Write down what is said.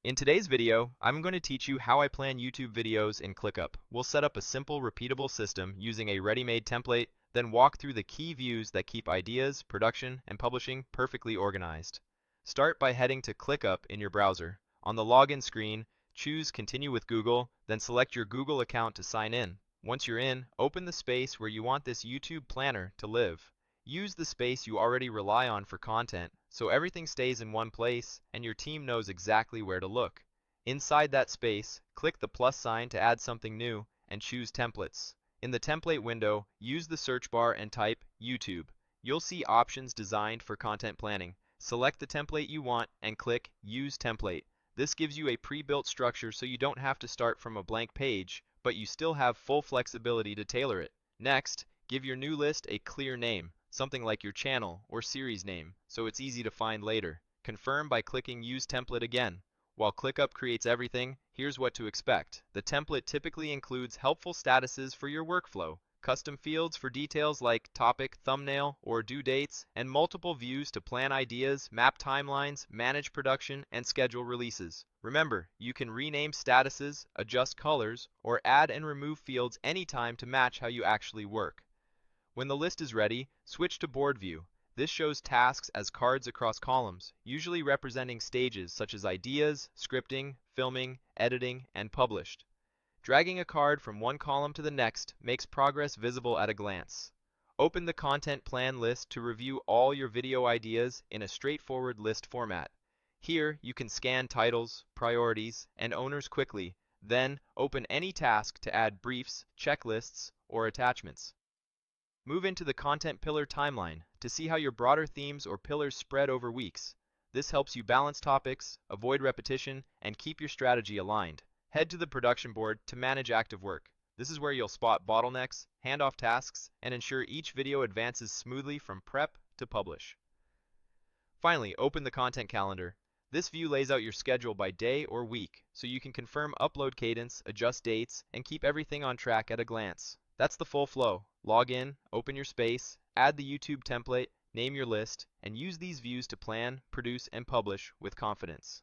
In today's video, I'm going to teach you how I plan YouTube videos in ClickUp. We'll set up a simple, repeatable system using a ready-made template, then walk through the key views that keep ideas, production, and publishing perfectly organized. Start by heading to ClickUp in your browser. On the login screen, choose Continue with Google, then select your Google account to sign in. Once you're in, open the space where you want this YouTube planner to live. Use the space you already rely on for content, so everything stays in one place and your team knows exactly where to look. Inside that space, click the plus sign to add something new and choose Templates. In the template window, use the search bar and type YouTube. You'll see options designed for content planning. Select the template you want and click Use Template. This gives you a pre-built structure so you don't have to start from a blank page, but you still have full flexibility to tailor it. Next, give your new list a clear name, something like your channel or series name, so it's easy to find later. Confirm by clicking Use Template again. While ClickUp creates everything, here's what to expect. The template typically includes helpful statuses for your workflow, custom fields for details like topic, thumbnail, or due dates, and multiple views to plan ideas, map timelines, manage production, and schedule releases. Remember, you can rename statuses, adjust colors, or add and remove fields anytime to match how you actually work. When the list is ready, switch to Board View. This shows tasks as cards across columns, usually representing stages such as ideas, scripting, filming, editing, and published. Dragging a card from one column to the next makes progress visible at a glance. Open the Content Plan list to review all your video ideas in a straightforward list format. Here, you can scan titles, priorities, and owners quickly, then open any task to add briefs, checklists, or attachments. Move into the Content Pillar timeline to see how your broader themes or pillars spread over weeks. This helps you balance topics, avoid repetition, and keep your strategy aligned. Head to the production board to manage active work. This is where you'll spot bottlenecks, hand off tasks, and ensure each video advances smoothly from prep to publish. Finally, open the content calendar. This view lays out your schedule by day or week, so you can confirm upload cadence, adjust dates, and keep everything on track at a glance. That's the full flow. Log in, open your space, add the YouTube template, name your list, and use these views to plan, produce, and publish with confidence.